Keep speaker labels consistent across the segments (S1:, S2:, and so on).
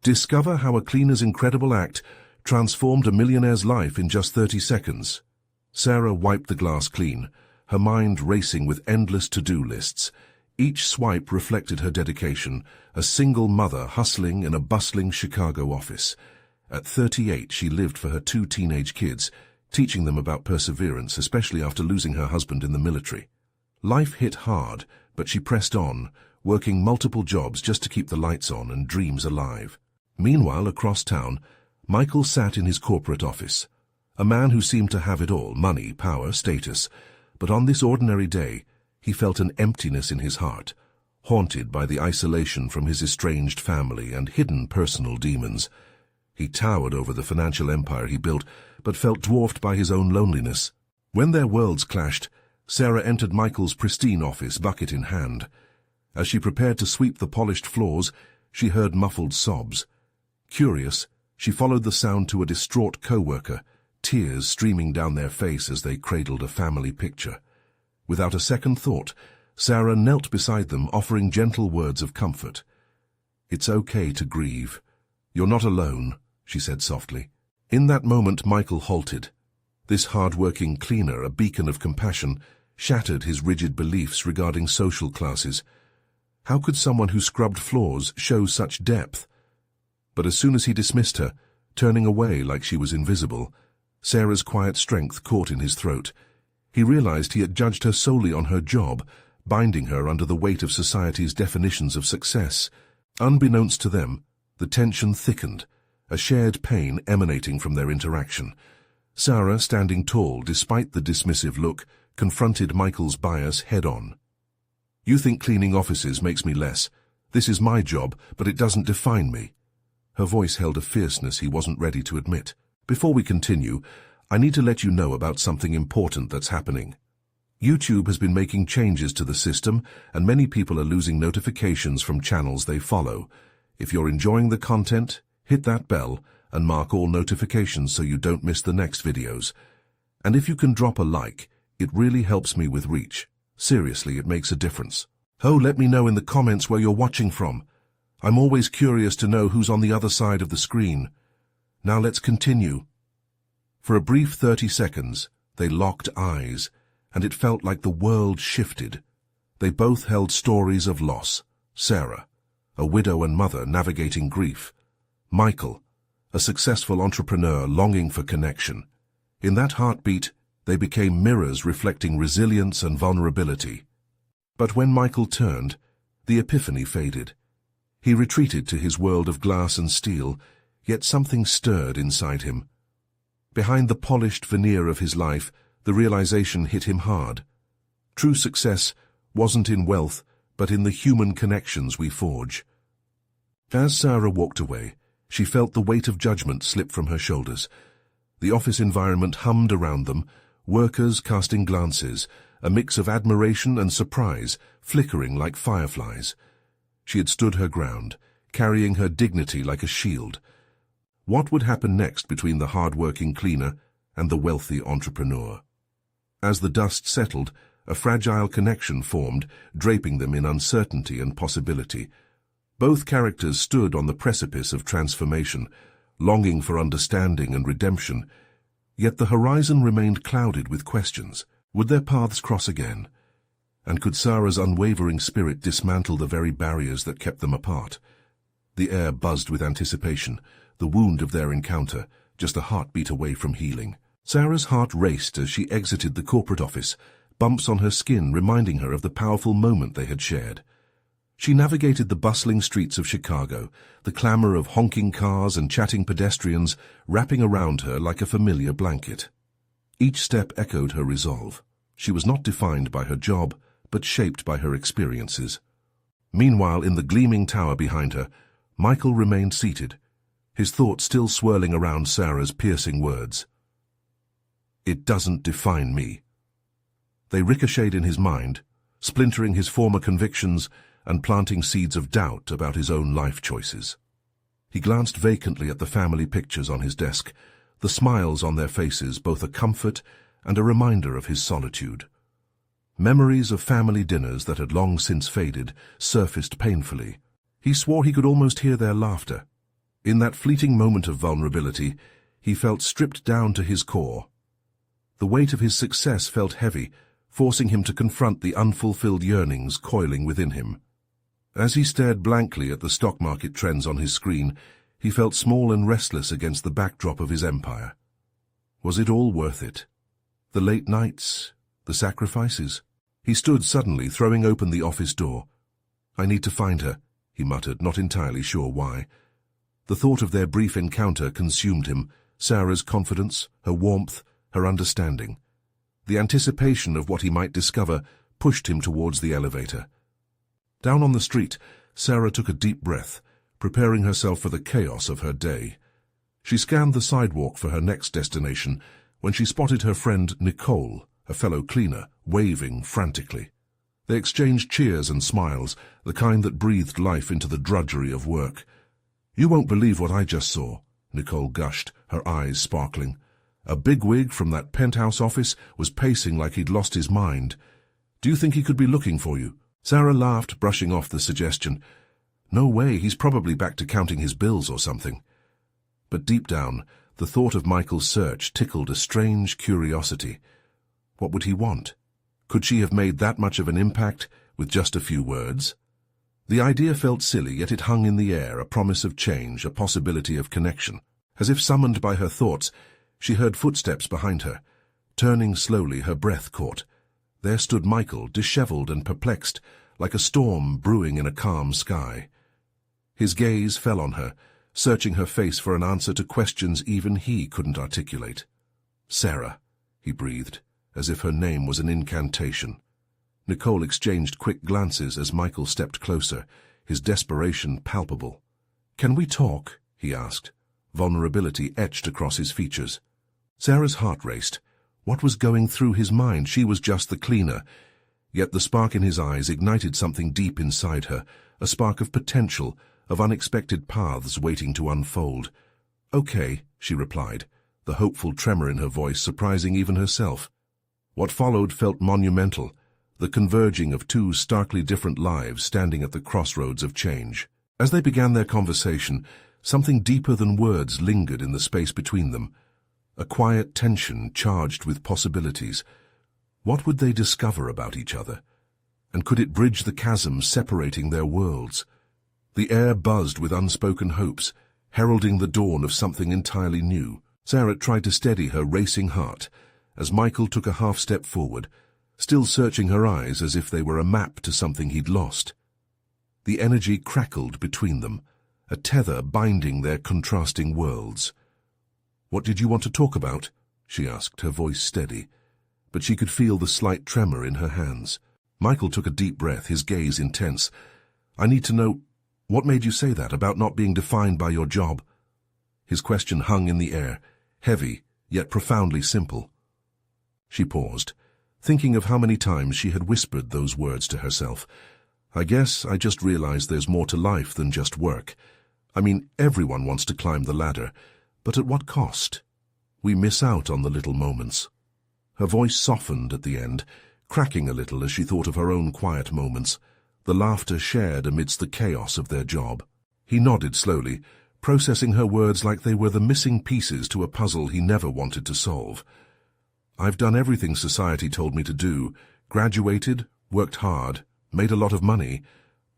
S1: Discover how a cleaner's incredible act transformed a millionaire's life in just 30 seconds. Sarah wiped the glass clean, her mind racing with endless to-do lists. Each swipe reflected her dedication, a single mother hustling in a bustling Chicago office. At 38, she lived for her 2 teenage kids, teaching them about perseverance, especially after losing her husband in the military. Life hit hard, but she pressed on, working multiple jobs just to keep the lights on and dreams alive. Meanwhile, across town, Michael sat in his corporate office, a man who seemed to have it all, money, power, status. But on this ordinary day, he felt an emptiness in his heart, haunted by the isolation from his estranged family and hidden personal demons. He towered over the financial empire he built, but felt dwarfed by his own loneliness. When their worlds clashed, Sarah entered Michael's pristine office, bucket in hand. As she prepared to sweep the polished floors, she heard muffled sobs. Curious, she followed the sound to a distraught co-worker, tears streaming down their face as they cradled a family picture. Without a second thought, Sarah knelt beside them, offering gentle words of comfort. "It's okay to grieve. You're not alone," she said softly. In that moment, Michael halted. This hard-working cleaner, a beacon of compassion, shattered his rigid beliefs regarding social classes. How could someone who scrubbed floors show such depth? But as soon as he dismissed her, turning away like she was invisible, Sarah's quiet strength caught in his throat. He realized he had judged her solely on her job, binding her under the weight of society's definitions of success. Unbeknownst to them, the tension thickened, a shared pain emanating from their interaction. Sarah, standing tall despite the dismissive look, confronted Michael's bias head-on. "You think cleaning offices makes me less. This is my job, but it doesn't define me." Her voice held a fierceness he wasn't ready to admit. "Before we continue, I need to let you know about something important that's happening. YouTube has been making changes to the system, and many people are losing notifications from channels they follow. If you're enjoying the content, hit that bell and mark all notifications so you don't miss the next videos. And if you can drop a like, it really helps me with reach. Seriously, it makes a difference. Oh, let me know in the comments where you're watching from. I'm always curious to know who's on the other side of the screen. Now let's continue." For a brief 30 seconds, they locked eyes, and it felt like the world shifted. They both held stories of loss. Sarah, a widow and mother navigating grief. Michael, a successful entrepreneur longing for connection. In that heartbeat, they became mirrors reflecting resilience and vulnerability. But when Michael turned, the epiphany faded. He retreated to his world of glass and steel, yet something stirred inside him. Behind the polished veneer of his life, the realization hit him hard. True success wasn't in wealth, but in the human connections we forge. As Sarah walked away, she felt the weight of judgment slip from her shoulders. The office environment hummed around them, workers casting glances, a mix of admiration and surprise, flickering like fireflies. She had stood her ground, carrying her dignity like a shield. What would happen next between the hard-working cleaner and the wealthy entrepreneur? As the dust settled, a fragile connection formed, draping them in uncertainty and possibility. Both characters stood on the precipice of transformation, longing for understanding and redemption, yet the horizon remained clouded with questions. Would their paths cross again? And could Sarah's unwavering spirit dismantle the very barriers that kept them apart? The air buzzed with anticipation, the wound of their encounter, just a heartbeat away from healing. Sarah's heart raced as she exited the corporate office, bumps on her skin reminding her of the powerful moment they had shared. She navigated the bustling streets of Chicago, the clamor of honking cars and chatting pedestrians wrapping around her like a familiar blanket. Each step echoed her resolve. She was not defined by her job, but shaped by her experiences. Meanwhile, in the gleaming tower behind her, Michael remained seated, his thoughts still swirling around Sarah's piercing words. "It doesn't define me." They ricocheted in his mind, splintering his former convictions and planting seeds of doubt about his own life choices. He glanced vacantly at the family pictures on his desk, the smiles on their faces both a comfort and a reminder of his solitude. Memories of family dinners that had long since faded surfaced painfully. He swore he could almost hear their laughter. In that fleeting moment of vulnerability, he felt stripped down to his core. The weight of his success felt heavy, forcing him to confront the unfulfilled yearnings coiling within him. As he stared blankly at the stock market trends on his screen, he felt small and restless against the backdrop of his empire. Was it all worth it? The late nights, the sacrifices? He stood suddenly, throwing open the office door. "I need to find her," he muttered, not entirely sure why. The thought of their brief encounter consumed him, Sarah's confidence, her warmth, her understanding. The anticipation of what he might discover pushed him towards the elevator. Down on the street, Sarah took a deep breath, preparing herself for the chaos of her day. She scanned the sidewalk for her next destination when she spotted her friend Nicole, a fellow cleaner, waving frantically. They exchanged cheers and smiles, the kind that breathed life into the drudgery of work. "You won't believe what I just saw," Nicole gushed, her eyes sparkling. "A bigwig from that penthouse office was pacing like he'd lost his mind. Do you think he could be looking for you?" Sarah laughed, brushing off the suggestion. "No way, he's probably back to counting his bills or something." But deep down, the thought of Michael's search tickled a strange curiosity. What would he want? Could she have made that much of an impact with just a few words? The idea felt silly, yet it hung in the air, a promise of change, a possibility of connection. As if summoned by her thoughts, she heard footsteps behind her. Turning slowly, her breath caught. There stood Michael, disheveled and perplexed, like a storm brewing in a calm sky. His gaze fell on her, searching her face for an answer to questions even he couldn't articulate. "Sarah," he breathed, as if her name was an incantation. Nicole exchanged quick glances as Michael stepped closer, his desperation palpable. "Can we talk?" he asked. Vulnerability etched across his features. Sarah's heart raced. What was going through his mind? She was just the cleaner. Yet the spark in his eyes ignited something deep inside her, a spark of potential, of unexpected paths waiting to unfold. "Okay," she replied, the hopeful tremor in her voice surprising even herself. What followed felt monumental, the converging of two starkly different lives standing at the crossroads of change. As they began their conversation, something deeper than words lingered in the space between them, a quiet tension charged with possibilities. What would they discover about each other? And could it bridge the chasm separating their worlds? The air buzzed with unspoken hopes, heralding the dawn of something entirely new. Sarah tried to steady her racing heart as Michael took a half-step forward, still searching her eyes as if they were a map to something he'd lost. The energy crackled between them, a tether binding their contrasting worlds. "What did you want to talk about?" she asked, her voice steady, but she could feel the slight tremor in her hands. Michael took a deep breath, his gaze intense. "I need to know, what made you say that about not being defined by your job?" His question hung in the air, heavy, yet profoundly simple. She paused, thinking of how many times she had whispered those words to herself. "I guess I just realized there's more to life than just work. I mean, everyone wants to climb the ladder, but at what cost? We miss out on the little moments." Her voice softened at the end, cracking a little as she thought of her own quiet moments, the laughter shared amidst the chaos of their job. He nodded slowly, processing her words like they were the missing pieces to a puzzle he never wanted to solve. "I've done everything society told me to do, graduated, worked hard, made a lot of money,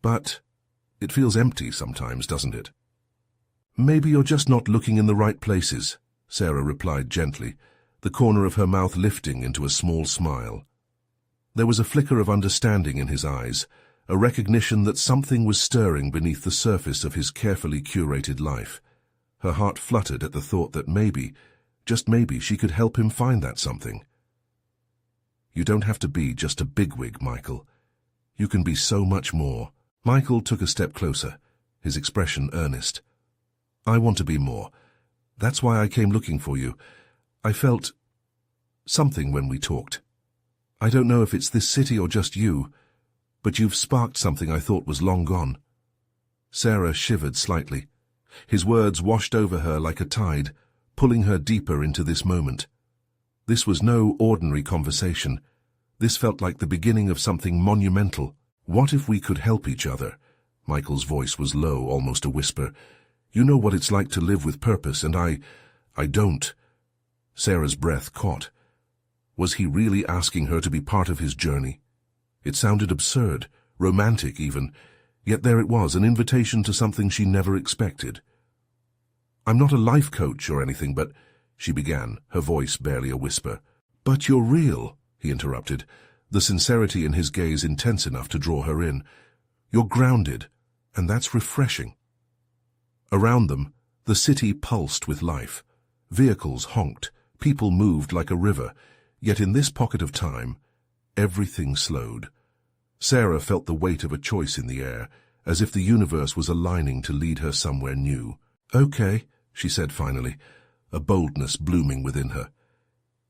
S1: but it feels empty sometimes, doesn't it?" "Maybe you're just not looking in the right places," Sarah replied gently, the corner of her mouth lifting into a small smile. There was a flicker of understanding in his eyes, a recognition that something was stirring beneath the surface of his carefully curated life. Her heart fluttered at the thought that maybe, just maybe, she could help him find that something. "You don't have to be just a bigwig, Michael. You can be so much more." Michael took a step closer, his expression earnest. "I want to be more. That's why I came looking for you. I felt something when we talked. I don't know if it's this city or just you, but you've sparked something I thought was long gone." Sarah shivered slightly. His words washed over her like a tide, pulling her deeper into this moment. This was no ordinary conversation. This felt like the beginning of something monumental. "What if we could help each other?" Michael's voice was low, almost a whisper. You know what it's like to live with purpose, and I don't." Sarah's breath caught. Was he really asking her to be part of his journey? It sounded absurd, romantic even, yet there it was, an invitation to something she never expected. "I'm not a life coach or anything, but—" she began, her voice barely a whisper. "But you're real," he interrupted, the sincerity in his gaze intense enough to draw her in. "You're grounded, and that's refreshing." Around them, the city pulsed with life. Vehicles honked, people moved like a river, yet in this pocket of time, everything slowed. Sarah felt the weight of a choice in the air, as if the universe was aligning to lead her somewhere new. "Okay," she said finally, a boldness blooming within her.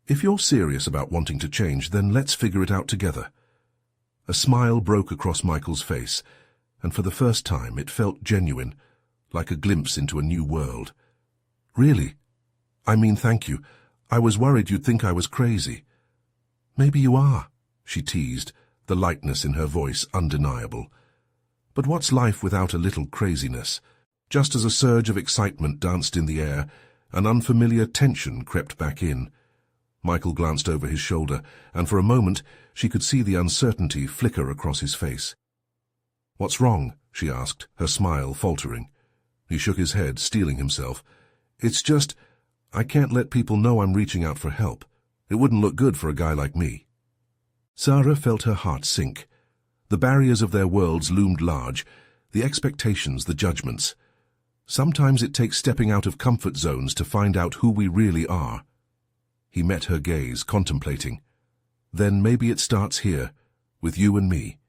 S1: "If you're serious about wanting to change, then let's figure it out together." A smile broke across Michael's face, and for the first time it felt genuine, like a glimpse into a new world. "Really? I mean, thank you. I was worried you'd think I was crazy." "Maybe you are," she teased, the lightness in her voice undeniable. "But what's life without a little craziness?" Just as a surge of excitement danced in the air, an unfamiliar tension crept back in. Michael glanced over his shoulder, and for a moment she could see the uncertainty flicker across his face. "What's wrong?" she asked, her smile faltering. He shook his head, steeling himself. "It's just, I can't let people know I'm reaching out for help. It wouldn't look good for a guy like me." Sarah felt her heart sink. The barriers of their worlds loomed large, the expectations, the judgments. Sometimes it takes stepping out of comfort zones to find out who we really are. He met her gaze, contemplating. "Then maybe it starts here, with you and me."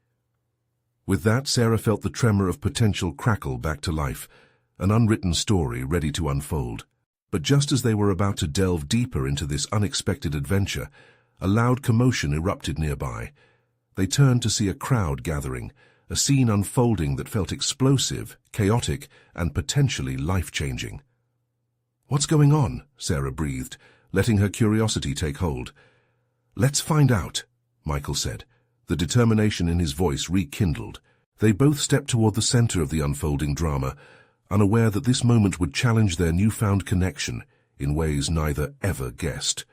S1: With that, Sarah felt the tremor of potential crackle back to life, an unwritten story ready to unfold. But just as they were about to delve deeper into this unexpected adventure, a loud commotion erupted nearby. They turned to see a crowd gathering, a scene unfolding that felt explosive, chaotic, and potentially life-changing. "What's going on?" Sarah breathed, letting her curiosity take hold. "Let's find out," Michael said, the determination in his voice rekindled. They both stepped toward the center of the unfolding drama, unaware that this moment would challenge their newfound connection in ways neither ever guessed.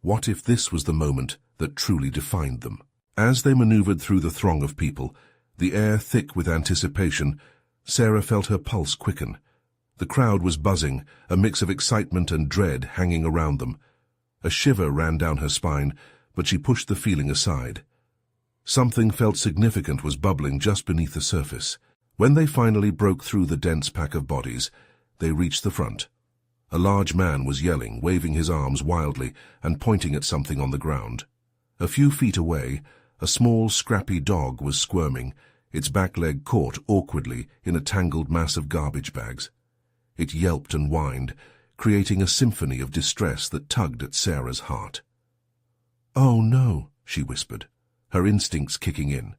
S1: What if this was the moment that truly defined them? As they maneuvered through the throng of people, the air thick with anticipation, Sarah felt her pulse quicken. The crowd was buzzing, a mix of excitement and dread hanging around them. A shiver ran down her spine, but she pushed the feeling aside. Something felt significant was bubbling just beneath the surface. When they finally broke through the dense pack of bodies, they reached the front. A large man was yelling, waving his arms wildly and pointing at something on the ground. A few feet away, a small, scrappy dog was squirming, its back leg caught awkwardly in a tangled mass of garbage bags. It yelped and whined, creating a symphony of distress that tugged at Sarah's heart. "Oh no," she whispered, her instincts kicking in.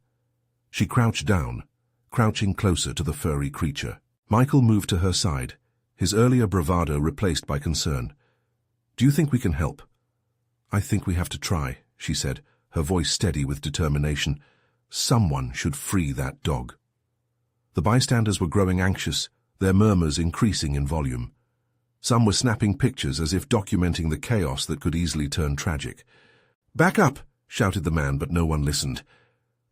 S1: She crouched down, crouching closer to the furry creature. Michael moved to her side, his earlier bravado replaced by concern. "Do you think we can help?" "I think we have to try," she said, her voice steady with determination. "Someone should free that dog." The bystanders were growing anxious, their murmurs increasing in volume. Some were snapping pictures as if documenting the chaos that could easily turn tragic. "Back up!" shouted the man, but no one listened.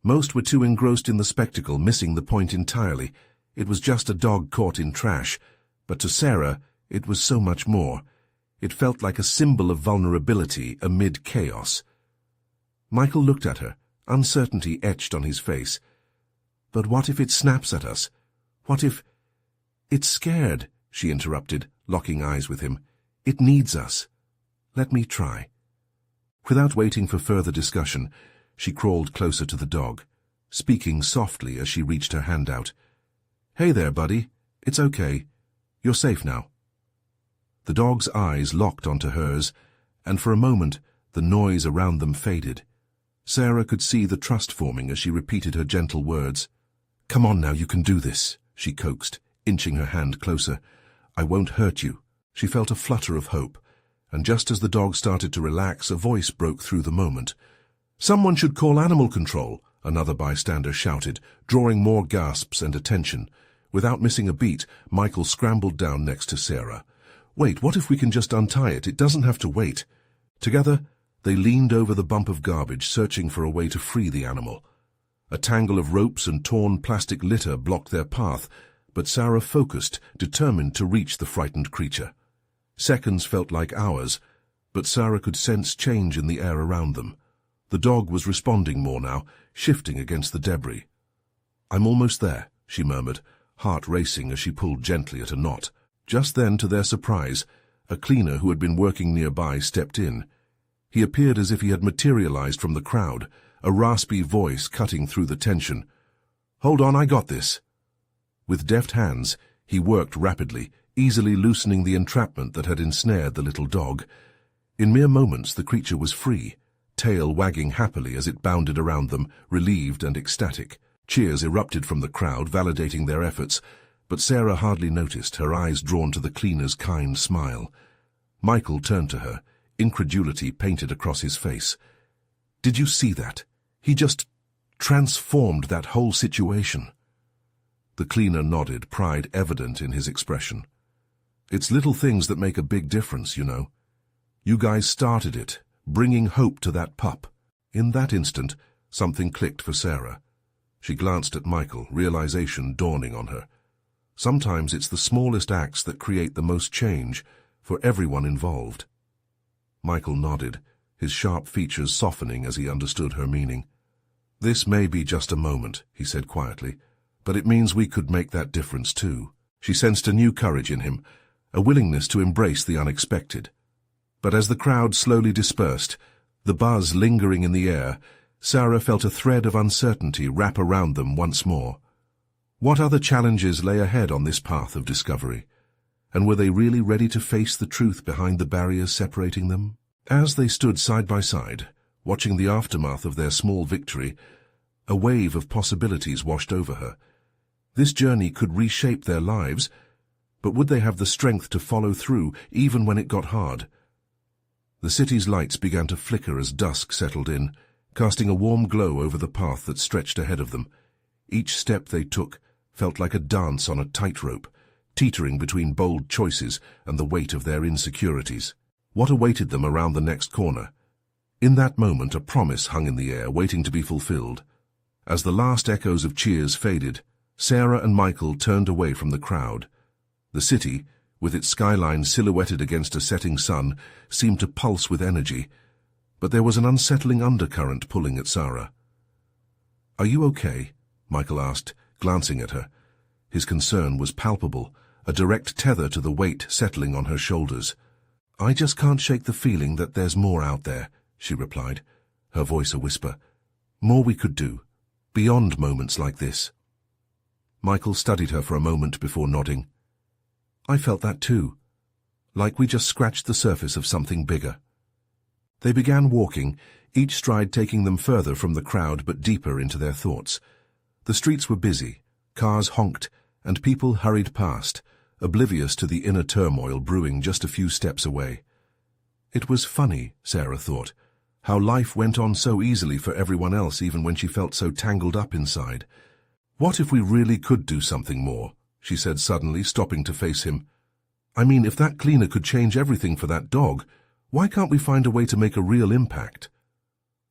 S1: Most were too engrossed in the spectacle, missing the point entirely. It was just a dog caught in trash, but to Sarah, it was so much more. It felt like a symbol of vulnerability amid chaos. Michael looked at her, uncertainty etched on his face. "But what if it snaps at us? What if—" "It's scared," she interrupted, locking eyes with him. "It needs us. Let me try." Without waiting for further discussion, she crawled closer to the dog, speaking softly as she reached her hand out. "Hey there, buddy. It's okay. You're safe now." The dog's eyes locked onto hers, and for a moment the noise around them faded. Sarah could see the trust forming as she repeated her gentle words. "Come on now, you can do this," she coaxed, inching her hand closer. "I won't hurt you." She felt a flutter of hope, and just as the dog started to relax, a voice broke through the moment. "Someone should call animal control," another bystander shouted, drawing more gasps and attention. Without missing a beat, Michael scrambled down next to Sarah. "Wait, what if we can just untie it? It doesn't have to wait." Together, they leaned over the bump of garbage, searching for a way to free the animal. A tangle of ropes and torn plastic litter blocked their path, but Sarah focused, determined to reach the frightened creature. Seconds felt like hours, but Sarah could sense change in the air around them. The dog was responding more now, shifting against the debris. "I'm almost there," she murmured, heart racing as she pulled gently at a knot. Just then, to their surprise, a cleaner who had been working nearby stepped in. He appeared as if he had materialized from the crowd, a raspy voice cutting through the tension. "Hold on, I got this." With deft hands, he worked rapidly, easily loosening the entrapment that had ensnared the little dog. In mere moments, the creature was free, tail wagging happily as it bounded around them, relieved and ecstatic. Cheers erupted from the crowd, validating their efforts, but Sarah hardly noticed, her eyes drawn to the cleaner's kind smile. Michael turned to her, incredulity painted across his face. "Did you see that? He just transformed that whole situation." The cleaner nodded, pride evident in his expression. "It's little things that make a big difference, you know. You guys started it, bringing hope to that pup." In that instant, something clicked for Sarah. She glanced at Michael, realization dawning on her. Sometimes it's the smallest acts that create the most change, for everyone involved. Michael nodded, his sharp features softening as he understood her meaning. "This may be just a moment," he said quietly, "but it means we could make that difference too." She sensed a new courage in him, a willingness to embrace the unexpected. But as the crowd slowly dispersed, the buzz lingering in the air, Sarah felt a thread of uncertainty wrap around them once more. What other challenges lay ahead on this path of discovery? And were they really ready to face the truth behind the barriers separating them? As they stood side by side, watching the aftermath of their small victory, a wave of possibilities washed over her. This journey could reshape their lives, but would they have the strength to follow through, even when it got hard? The city's lights began to flicker as dusk settled in, casting a warm glow over the path that stretched ahead of them. Each step they took felt like a dance on a tightrope, teetering between bold choices and the weight of their insecurities. What awaited them around the next corner? In that moment, a promise hung in the air, waiting to be fulfilled. As the last echoes of cheers faded, Sarah and Michael turned away from the crowd. The city, with its skyline silhouetted against a setting sun, seemed to pulse with energy, but there was an unsettling undercurrent pulling at Sarah. "Are you okay?" Michael asked, glancing at her. His concern was palpable, a direct tether to the weight settling on her shoulders. "I just can't shake the feeling that there's more out there," she replied, her voice a whisper. "More we could do, beyond moments like this." Michael studied her for a moment before nodding. "I felt that too, like we just scratched the surface of something bigger." They began walking, each stride taking them further from the crowd but deeper into their thoughts. The streets were busy, cars honked, and people hurried past, oblivious to the inner turmoil brewing just a few steps away. It was funny, Sarah thought, how life went on so easily for everyone else even when she felt so tangled up inside. "What if we really could do something more?" she said suddenly, stopping to face him. "I mean, if that cleaner could change everything for that dog, why can't we find a way to make a real impact?"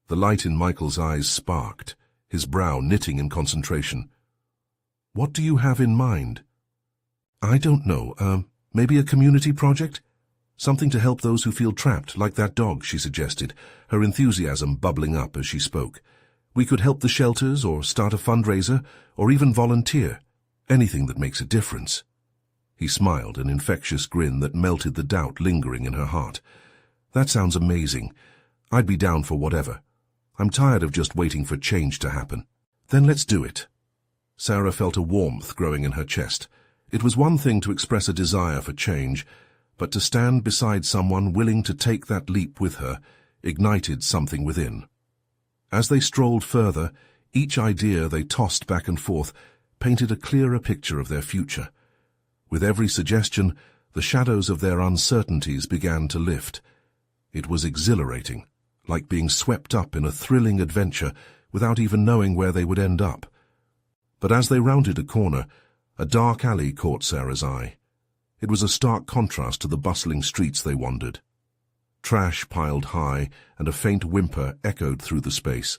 S1: The light in Michael's eyes sparked, his brow knitting in concentration. "What do you have in mind?" "I don't know, maybe a community project? Something to help those who feel trapped, like that dog," she suggested, her enthusiasm bubbling up as she spoke. "We could help the shelters, or start a fundraiser, or even volunteer. Anything that makes a difference." He smiled, an infectious grin that melted the doubt lingering in her heart. "That sounds amazing. I'd be down for whatever. I'm tired of just waiting for change to happen." "Then let's do it." Sarah felt a warmth growing in her chest. It was one thing to express a desire for change, but to stand beside someone willing to take that leap with her ignited something within. As they strolled further, each idea they tossed back and forth painted a clearer picture of their future. With every suggestion, the shadows of their uncertainties began to lift. It was exhilarating, like being swept up in a thrilling adventure without even knowing where they would end up. But as they rounded a corner, A dark alley caught Sarah's eye. It was a stark contrast to the bustling streets they wandered. Trash piled high, and a faint whimper echoed through the space.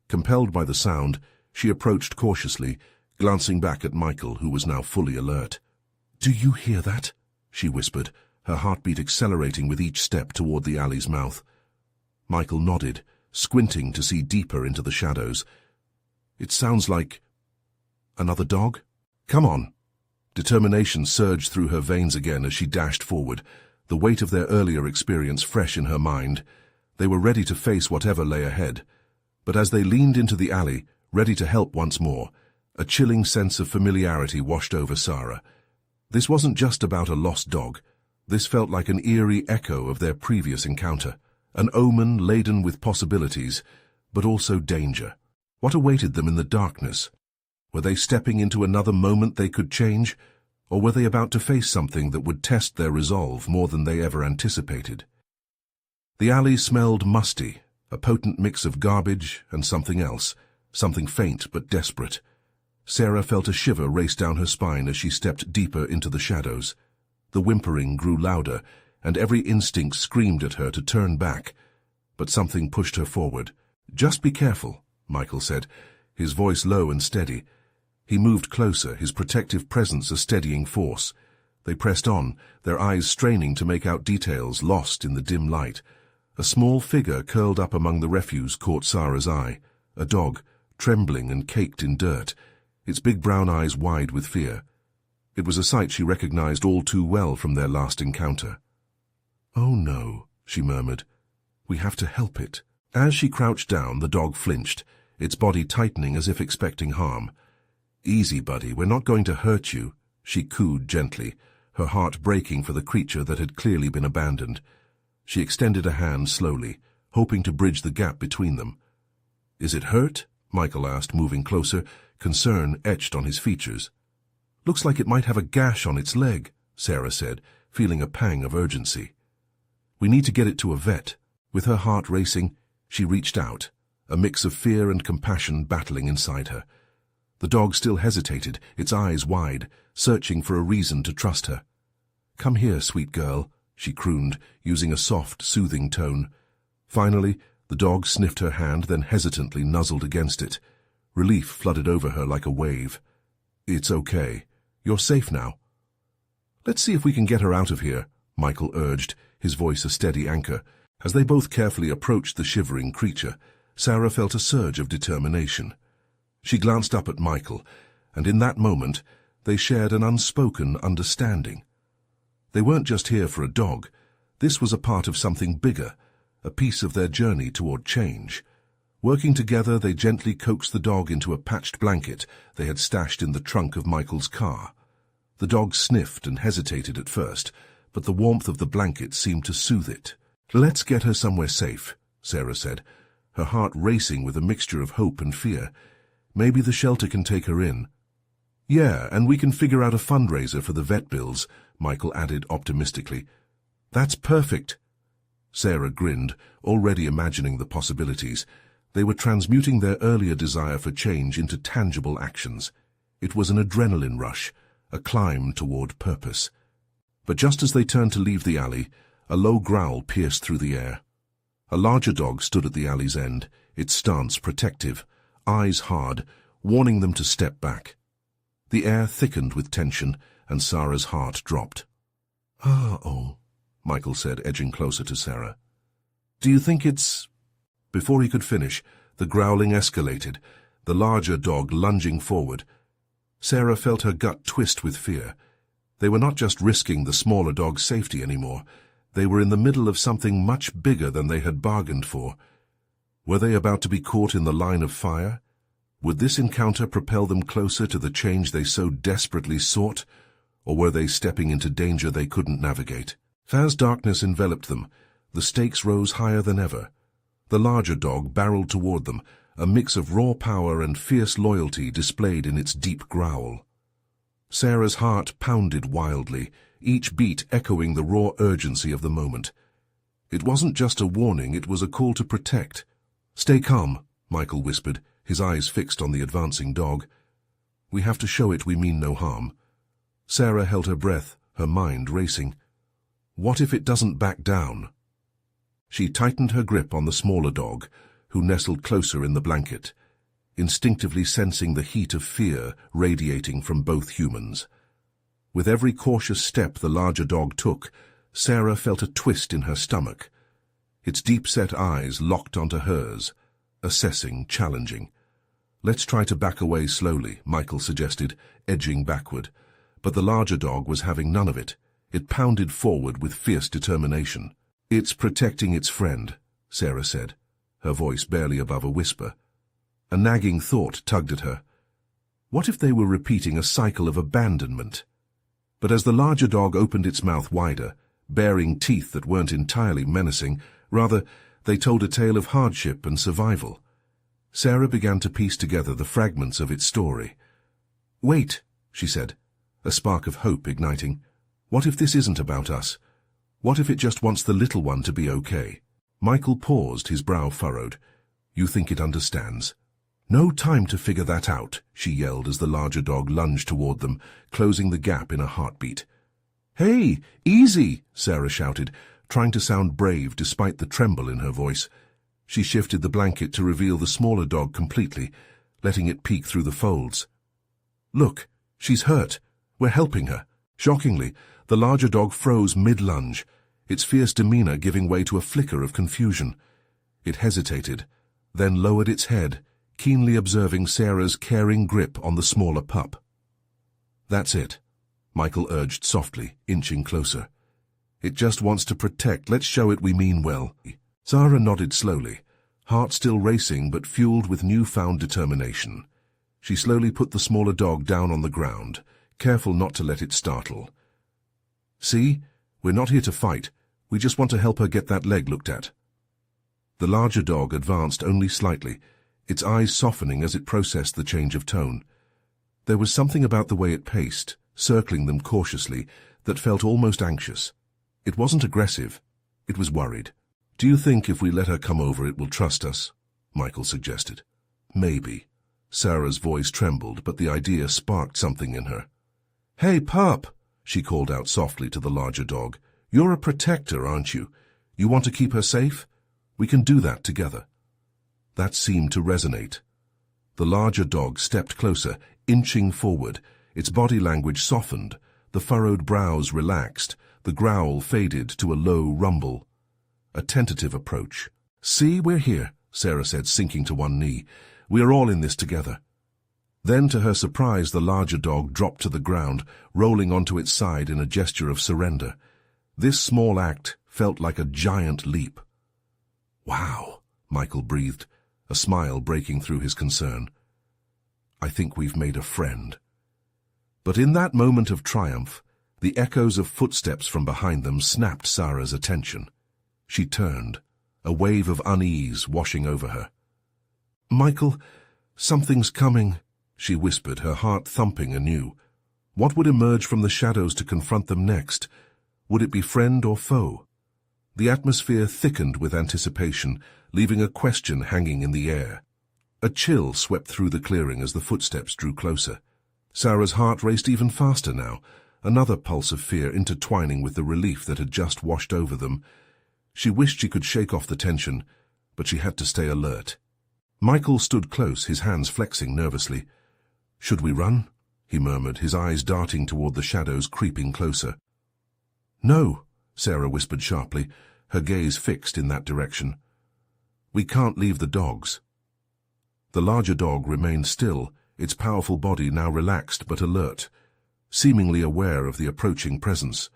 S1: Compelled by the sound, she approached cautiously, glancing back at Michael, who was now fully alert. "Do you hear that?" she whispered, her heartbeat accelerating with each step toward the alley's mouth. Michael nodded, squinting to see deeper into the shadows. "It sounds like another dog? Come on." Determination surged through her veins again as she dashed forward, the weight of their earlier experience fresh in her mind. They were ready to face whatever lay ahead. But as they leaned into the alley, ready to help once more, a chilling sense of familiarity washed over Sarah. This wasn't just about a lost dog. This felt like an eerie echo of their previous encounter, an omen laden with possibilities, but also danger. What awaited them in the darkness? Were they stepping into another moment they could change, or were they about to face something that would test their resolve more than they ever anticipated? The alley smelled musty, a potent mix of garbage and something else, something faint but desperate. Sarah felt a shiver race down her spine as she stepped deeper into the shadows. The whimpering grew louder, and every instinct screamed at her to turn back. But something pushed her forward. "Just be careful," Michael said, his voice low and steady. He moved closer, his protective presence a steadying force. They pressed on, their eyes straining to make out details lost in the dim light. A small figure curled up among the refuse caught Sarah's eye, a dog, trembling and caked in dirt, its big brown eyes wide with fear. It was a sight she recognized all too well from their last encounter. "Oh no," she murmured. "We have to help it." As she crouched down, the dog flinched, its body tightening as if expecting harm. "Easy, buddy, we're not going to hurt you," she cooed gently, her heart breaking for the creature that had clearly been abandoned. She extended a hand slowly, hoping to bridge the gap between them. "Is it hurt?" Michael asked, moving closer, concern etched on his features. "Looks like it might have a gash on its leg," Sarah said, feeling a pang of urgency. "We need to get it to a vet." With her heart racing, she reached out, a mix of fear and compassion battling inside her. The dog still hesitated, its eyes wide, searching for a reason to trust her. "Come here, sweet girl," she crooned, using a soft, soothing tone. Finally, the dog sniffed her hand, then hesitantly nuzzled against it. Relief flooded over her like a wave. "It's okay. You're safe now." "Let's see if we can get her out of here," Michael urged, his voice a steady anchor. As they both carefully approached the shivering creature, Sarah felt a surge of determination. She glanced up at Michael, and in that moment, they shared an unspoken understanding. They weren't just here for a dog. This was a part of something bigger, a piece of their journey toward change. Working together, they gently coaxed the dog into a patched blanket they had stashed in the trunk of Michael's car. The dog sniffed and hesitated at first, but the warmth of the blanket seemed to soothe it. "Let's get her somewhere safe," Sarah said, her heart racing with a mixture of hope and fear. "Maybe the shelter can take her in." "Yeah, and we can figure out a fundraiser for the vet bills," Michael added optimistically. "That's perfect." Sarah grinned, already imagining the possibilities. They were transmuting their earlier desire for change into tangible actions. It was an adrenaline rush, a climb toward purpose. But just as they turned to leave the alley, a low growl pierced through the air. A larger dog stood at the alley's end, its stance protective, eyes hard, warning them to step back. The air thickened with tension, and Sarah's heart dropped. "Oh," Michael said, edging closer to Sarah. "Do you think it's—" Before he could finish, the growling escalated, the larger dog lunging forward. Sarah felt her gut twist with fear. They were not just risking the smaller dog's safety anymore. They were in the middle of something much bigger than they had bargained for. Were they about to be caught in the line of fire? Would this encounter propel them closer to the change they so desperately sought, or were they stepping into danger they couldn't navigate? As darkness enveloped them, the stakes rose higher than ever. The larger dog barreled toward them, a mix of raw power and fierce loyalty displayed in its deep growl. Sarah's heart pounded wildly, each beat echoing the raw urgency of the moment. It wasn't just a warning, it was a call to protect. "Stay calm," Michael whispered, his eyes fixed on the advancing dog. We have to show it we mean no harm. Sarah held her breath, her mind racing. What if it doesn't back down? She tightened her grip on the smaller dog, who nestled closer in the blanket, instinctively sensing the heat of fear radiating from both humans. With every cautious step the larger dog took, Sarah felt a twist in her stomach. Its deep-set eyes locked onto hers, assessing, challenging. Let's try to back away slowly, Michael suggested, edging backward. But the larger dog was having none of it. It pounded forward with fierce determination. It's protecting its friend, Sarah said, her voice barely above a whisper. A nagging thought tugged at her. What if they were repeating a cycle of abandonment? But as the larger dog opened its mouth wider, baring teeth that weren't entirely menacing, rather, they told a tale of hardship and survival. Sarah began to piece together the fragments of its story. Wait, she said, a spark of hope igniting. What if this isn't about us? What if it just wants the little one to be okay? Michael paused, his brow furrowed. You think it understands? No time to figure that out, she yelled as the larger dog lunged toward them, closing the gap in a heartbeat. Hey, easy, Sarah shouted, trying to sound brave despite the tremble in her voice. She shifted the blanket to reveal the smaller dog completely, letting it peek through the folds. Look, she's hurt. We're helping her. Shockingly, the larger dog froze mid-lunge, its fierce demeanor giving way to a flicker of confusion. It hesitated, then lowered its head, keenly observing Sarah's caring grip on the smaller pup. That's it, Michael urged softly, inching closer. It just wants to protect. Let's show it we mean well. Sarah nodded slowly, heart still racing but fueled with newfound determination. She slowly put the smaller dog down on the ground, careful not to let it startle. See, we're not here to fight. We just want to help her get that leg looked at. The larger dog advanced only slightly, its eyes softening as it processed the change of tone. There was something about the way it paced, circling them cautiously, that felt almost anxious. It wasn't aggressive. It was worried. Do you think if we let her come over it will trust us? Michael suggested. Maybe. Sarah's voice trembled, but the idea sparked something in her. Hey, pup, she called out softly to the larger dog. You're a protector, aren't you? You want to keep her safe? We can do that together. That seemed to resonate. The larger dog stepped closer, inching forward. Its body language softened, the furrowed brows relaxed, the growl faded to a low rumble. A tentative approach. See, we're here, Sarah said, sinking to one knee. We are all in this together. Then, to her surprise, the larger dog dropped to the ground, rolling onto its side in a gesture of surrender. This small act felt like a giant leap. Wow, Michael breathed, a smile breaking through his concern. I think we've made a friend. But in that moment of triumph, the echoes of footsteps from behind them snapped Sarah's attention. She turned, a wave of unease washing over her. Michael, something's coming, she whispered, her heart thumping anew. What would emerge from the shadows to confront them next? Would it be friend or foe? The atmosphere thickened with anticipation, leaving a question hanging in the air. A chill swept through the clearing as the footsteps drew closer. Sarah's heart raced even faster now, another pulse of fear intertwining with the relief that had just washed over them. She wished she could shake off the tension, but she had to stay alert. Michael stood close, his hands flexing nervously. Should we run? He murmured, his eyes darting toward the shadows creeping closer. No, Sarah whispered sharply, her gaze fixed in that direction. We can't leave the dogs. The larger dog remained still, its powerful body now relaxed but alert, seemingly aware of the approaching presence.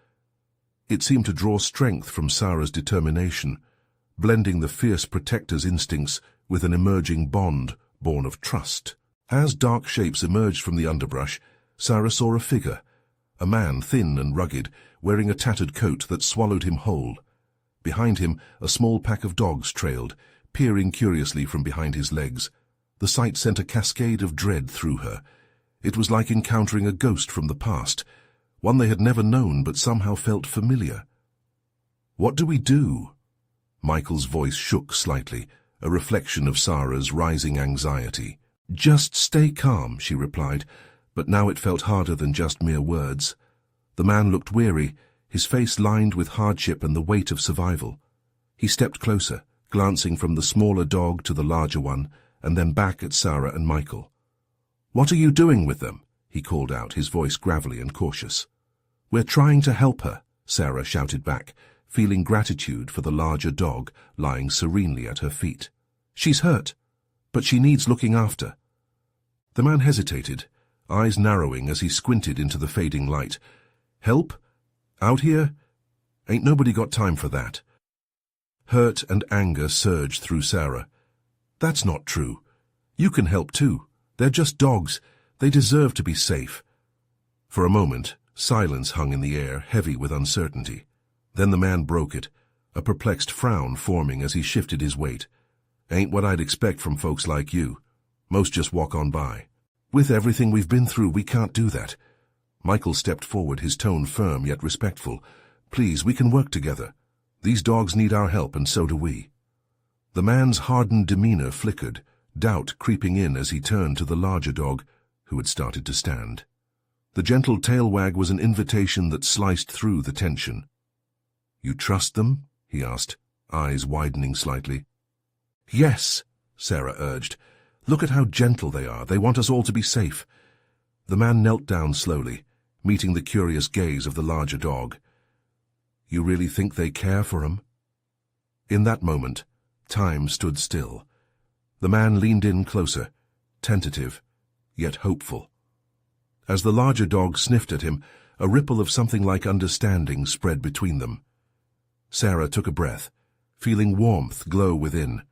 S1: It seemed to draw strength from Sarah's determination, blending the fierce protector's instincts with an emerging bond born of trust. As dark shapes emerged from the underbrush, Sarah saw a figure, a man thin and rugged, wearing a tattered coat that swallowed him whole. Behind him, a small pack of dogs trailed, peering curiously from behind his legs. The sight sent a cascade of dread through her. It was like encountering a ghost from the past, one they had never known but somehow felt familiar. What do we do? Michael's voice shook slightly, a reflection of Sarah's rising anxiety. Just stay calm, she replied, but now it felt harder than just mere words. The man looked weary, his face lined with hardship and the weight of survival. He stepped closer, glancing from the smaller dog to the larger one, and then back at Sarah and Michael. "What are you doing with them?" he called out, his voice gravelly and cautious. "We're trying to help her," Sarah shouted back, feeling gratitude for the larger dog lying serenely at her feet. "She's hurt, but she needs looking after." The man hesitated, eyes narrowing as he squinted into the fading light. "Help? Out here? Ain't nobody got time for that." Hurt and anger surged through Sarah. "That's not true. You can help too. They're just dogs. They deserve to be safe." For a moment, silence hung in the air, heavy with uncertainty. Then the man broke it, a perplexed frown forming as he shifted his weight. "Ain't what I'd expect from folks like you. Most just walk on by. With everything we've been through, we can't do that." Michael stepped forward, his tone firm yet respectful. "Please, we can work together. These dogs need our help, and so do we." The man's hardened demeanor flickered, doubt creeping in as he turned to the larger dog, who had started to stand. The gentle tail wag was an invitation that sliced through the tension. "You trust them?" he asked, eyes widening slightly. "Yes," Sarah urged. "Look at how gentle they are. They want us all to be safe." The man knelt down slowly, meeting the curious gaze of the larger dog. "You really think they care for him?" In that moment, time stood still. The man leaned in closer, tentative, yet hopeful. As the larger dog sniffed at him, a ripple of something like understanding spread between them. Sarah took a breath, feeling warmth glow within.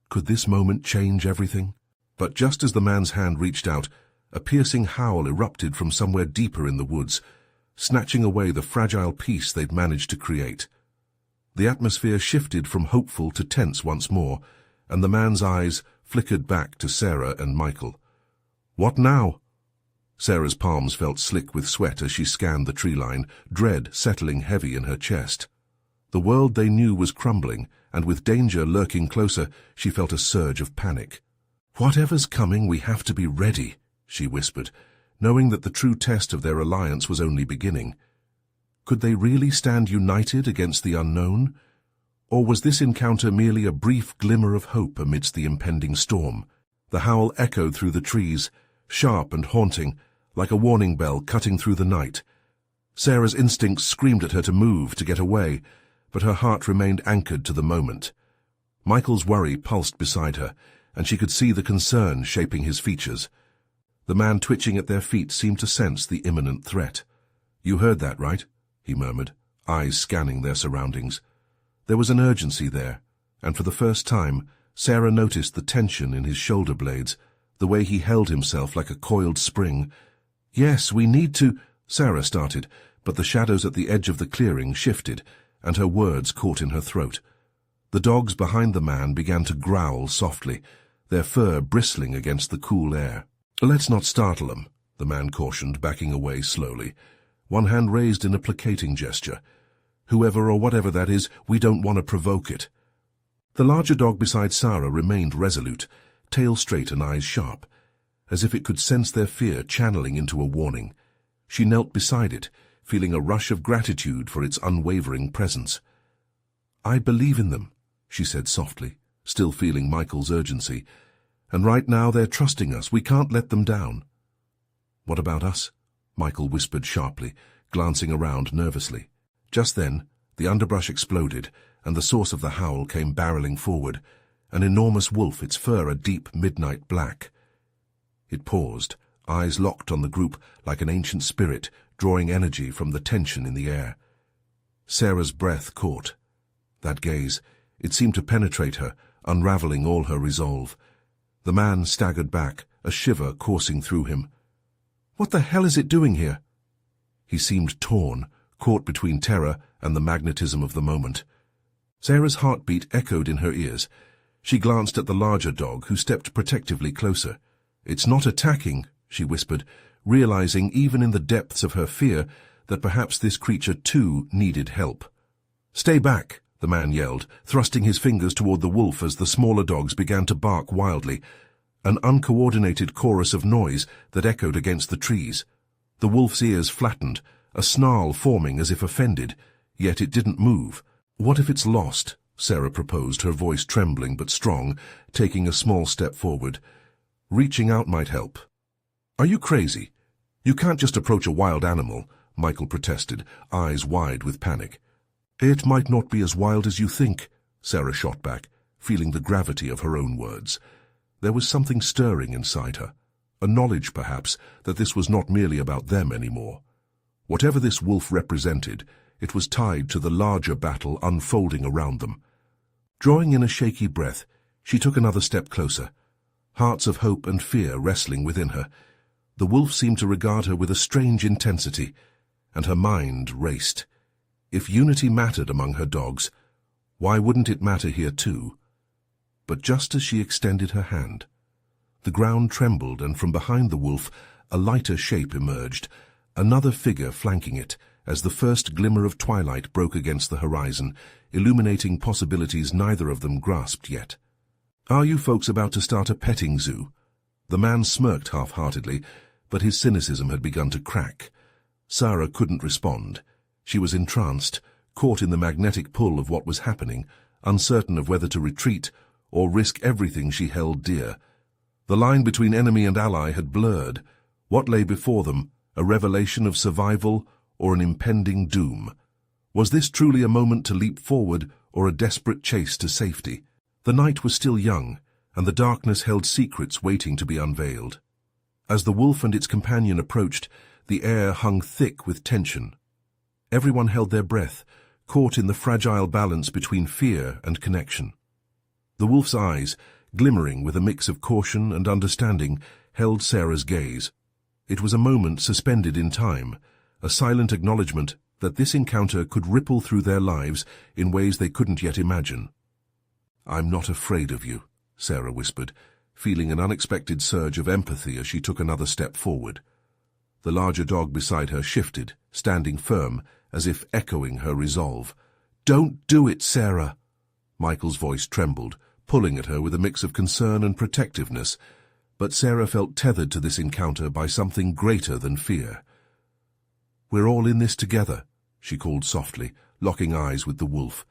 S1: Could this moment change everything? But just as the man's hand reached out, a piercing howl erupted from somewhere deeper in the woods, snatching away the fragile peace they'd managed to create. The atmosphere shifted from hopeful to tense once more, and the man's eyes flickered back to Sarah and Michael. "What now?" Sarah's palms felt slick with sweat as she scanned the tree line, dread settling heavy in her chest. The world they knew was crumbling, and with danger lurking closer, she felt a surge of panic. "Whatever's coming, we have to be ready," she whispered, knowing that the true test of their alliance was only beginning. Could they really stand united against the unknown? Or was this encounter merely a brief glimmer of hope amidst the impending storm? The howl echoed through the trees, sharp and haunting, like a warning bell cutting through the night. Sarah's instincts screamed at her to move, to get away, but her heart remained anchored to the moment. Michael's worry pulsed beside her, and she could see the concern shaping his features. The man twitching at their feet seemed to sense the imminent threat. "You heard that, right?" he murmured, eyes scanning their surroundings. There was an urgency there, and for the first time, Sarah noticed the tension in his shoulder blades, the way he held himself like a coiled spring. "Yes, we need to—" Sarah started, but the shadows at the edge of the clearing shifted, and her words caught in her throat. The dogs behind the man began to growl softly, their fur bristling against the cool air. "Let's not startle them," the man cautioned, backing away slowly, one hand raised in a placating gesture. "Whoever or whatever that is, we don't want to provoke it." The larger dog beside Sarah remained resolute, tail straight and eyes sharp, as if it could sense their fear channeling into a warning. She knelt beside it, feeling a rush of gratitude for its unwavering presence. "I believe in them," she said softly, still feeling Michael's urgency. "And right now they're trusting us. We can't let them down." "What about us?" Michael whispered sharply, glancing around nervously. Just then, the underbrush exploded, and the source of the howl came barreling forward, an enormous wolf, its fur a deep midnight black. It paused, eyes locked on the group like an ancient spirit, drawing energy from the tension in the air. Sarah's breath caught. That gaze, it seemed to penetrate her, unraveling all her resolve. The man staggered back, a shiver coursing through him. "What the hell is it doing here?" He seemed torn, caught between terror and the magnetism of the moment. Sarah's heartbeat echoed in her ears. She glanced at the larger dog, who stepped protectively closer. "It's not attacking," she whispered, realizing even in the depths of her fear that perhaps this creature too needed help. "Stay back," the man yelled, thrusting his fingers toward the wolf as the smaller dogs began to bark wildly. an uncoordinated chorus of noise that echoed against the trees. The wolf's ears flattened, a snarl forming as if offended, yet it didn't move. "What if it's lost?" Sarah proposed, her voice trembling but strong, taking a small step forward. "Reaching out might help." "Are you crazy? You can't just approach a wild animal," Michael protested, eyes wide with panic. "It might not be as wild as you think," Sarah shot back, feeling the gravity of her own words. There was something stirring inside her, a knowledge, perhaps, that this was not merely about them anymore. Whatever this wolf represented, it was tied to the larger battle unfolding around them. Drawing in a shaky breath, she took another step closer, hearts of hope and fear wrestling within her. The wolf seemed to regard her with a strange intensity, and her mind raced. If unity mattered among her dogs, why wouldn't it matter here too? But just as she extended her hand, the ground trembled, and from behind the wolf a lighter shape emerged, another figure flanking it, as the first glimmer of twilight broke against the horizon, illuminating possibilities neither of them grasped yet. "Are you folks about to start a petting zoo?" The man smirked half-heartedly, but his cynicism had begun to crack. Sarah couldn't respond. She was entranced, caught in the magnetic pull of what was happening, uncertain of whether to retreat or risk everything she held dear. The line between enemy and ally had blurred. What lay before them, a revelation of survival or an impending doom? Was this truly a moment to leap forward or a desperate chase to safety? The night was still young, and the darkness held secrets waiting to be unveiled. As the wolf and its companion approached, the air hung thick with tension. Everyone held their breath, caught in the fragile balance between fear and connection. The wolf's eyes, glimmering with a mix of caution and understanding, held Sarah's gaze. It was a moment suspended in time, a silent acknowledgement that this encounter could ripple through their lives in ways they couldn't yet imagine. "I'm not afraid of you," Sarah whispered, feeling an unexpected surge of empathy as she took another step forward. The larger dog beside her shifted, standing firm, as if echoing her resolve. "Don't do it, Sarah!" Michael's voice trembled, pulling at her with a mix of concern and protectiveness, but Sarah felt tethered to this encounter by something greater than fear. "We're all in this together," she called softly, locking eyes with the wolf.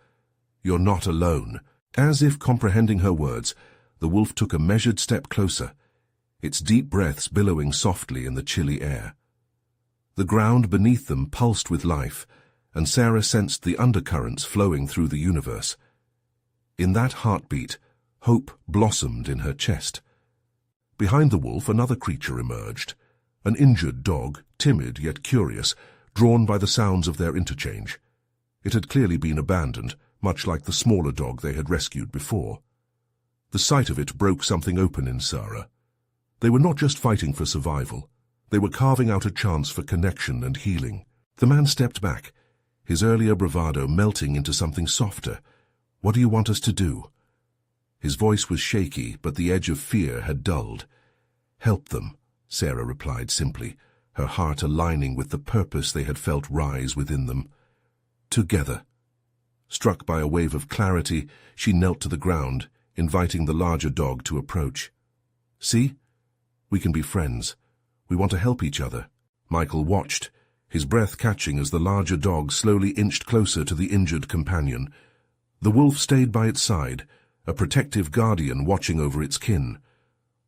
S1: "You're not alone." As if comprehending her words, the wolf took a measured step closer, its deep breaths billowing softly in the chilly air. The ground beneath them pulsed with life, and Sarah sensed the undercurrents flowing through the universe. In that heartbeat, hope blossomed in her chest. Behind the wolf, another creature emerged, an injured dog, timid yet curious, drawn by the sounds of their interchange. It had clearly been abandoned, much like the smaller dog they had rescued before. The sight of it broke something open in Sarah. They were not just fighting for survival. They were carving out a chance for connection and healing. The man stepped back, his earlier bravado melting into something softer. "What do you want us to do?" His voice was shaky, but the edge of fear had dulled. "Help them," Sarah replied simply, her heart aligning with the purpose they had felt rise within them. "Together." Struck by a wave of clarity, she knelt to the ground, inviting the larger dog to approach. "See? We can be friends. We want to help each other." Michael watched, his breath catching as the larger dog slowly inched closer to the injured companion. The wolf stayed by its side, a protective guardian watching over its kin.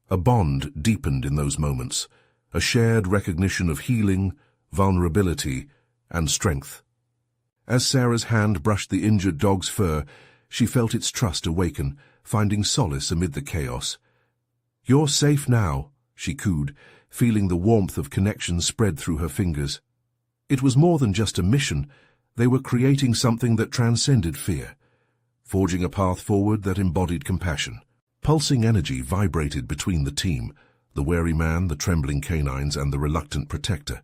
S1: A bond deepened in those moments, a shared recognition of healing, vulnerability, and strength. As Sarah's hand brushed the injured dog's fur, she felt its trust awaken, finding solace amid the chaos. "You're safe now," she cooed, feeling the warmth of connection spread through her fingers. It was more than just a mission. They were creating something that transcended fear, forging a path forward that embodied compassion. Pulsing energy vibrated between the team, the wary man, the trembling canines, and the reluctant protector.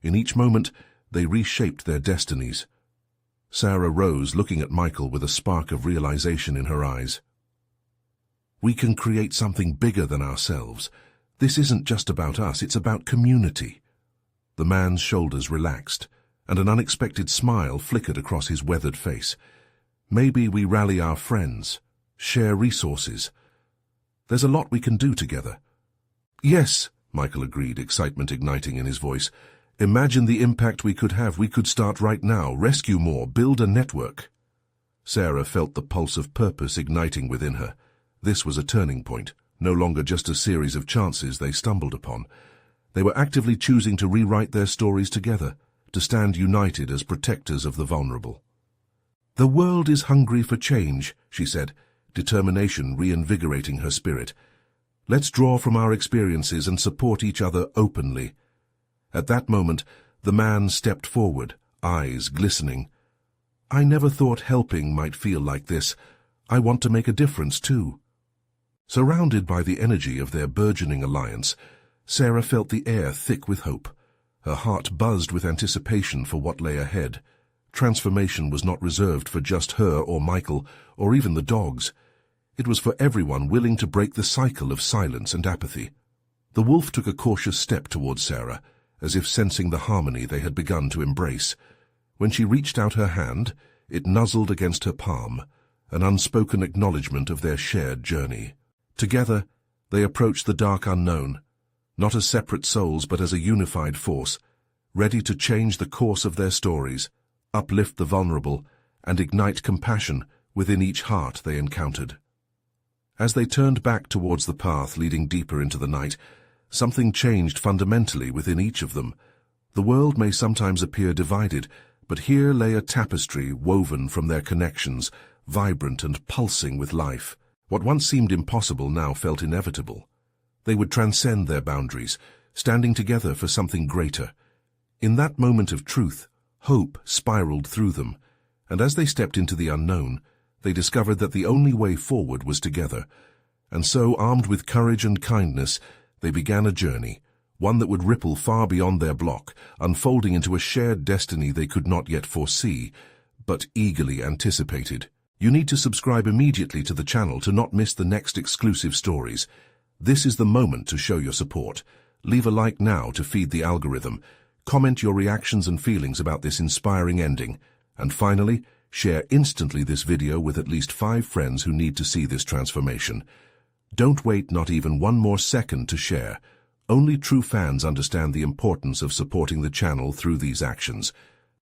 S1: In each moment, they reshaped their destinies. Sarah rose, looking at Michael with a spark of realization in her eyes. "We can create something bigger than ourselves. This isn't just about us, it's about community." The man's shoulders relaxed, and an unexpected smile flickered across his weathered face. "Maybe we rally our friends, share resources." There's a lot we can do together. Yes, Michael agreed, excitement igniting in his voice. Imagine the impact we could have. We could start right now, rescue more, build a network. Sarah felt the pulse of purpose igniting within her. This was a turning point, no longer just a series of chances they stumbled upon. They were actively choosing to rewrite their stories together, to stand united as protectors of the vulnerable. The world is hungry for change, she said, determination reinvigorating her spirit. Let's draw from our experiences and support each other openly. At that moment, the man stepped forward, eyes glistening. I never thought helping might feel like this. I want to make a difference too. Surrounded by the energy of their burgeoning alliance, Sarah felt the air thick with hope. Her heart buzzed with anticipation for what lay ahead. Transformation was not reserved for just her or Michael, or even the dogs. It was for everyone willing to break the cycle of silence and apathy. The wolf took a cautious step towards Sarah, as if sensing the harmony they had begun to embrace. When she reached out her hand, it nuzzled against her palm, an unspoken acknowledgement of their shared journey. Together, they approached the dark unknown, not as separate souls but as a unified force, ready to change the course of their stories, uplift the vulnerable, and ignite compassion within each heart they encountered. As they turned back towards the path leading deeper into the night, something changed fundamentally within each of them. The world may sometimes appear divided, but here lay a tapestry woven from their connections, vibrant and pulsing with life. What once seemed impossible now felt inevitable. They would transcend their boundaries, standing together for something greater. In that moment of truth, hope spiraled through them, and as they stepped into the unknown, they discovered that the only way forward was together. And so, armed with courage and kindness, they began a journey, one that would ripple far beyond their block, unfolding into a shared destiny they could not yet foresee, but eagerly anticipated. You need to subscribe immediately to the channel to not miss the next exclusive stories. This is the moment to show your support. Leave a like now to feed the algorithm. Comment your reactions and feelings about this inspiring ending. And finally, share instantly this video with at least 5 friends who need to see this transformation. Don't wait not even one more second to share. Only true fans understand the importance of supporting the channel through these actions.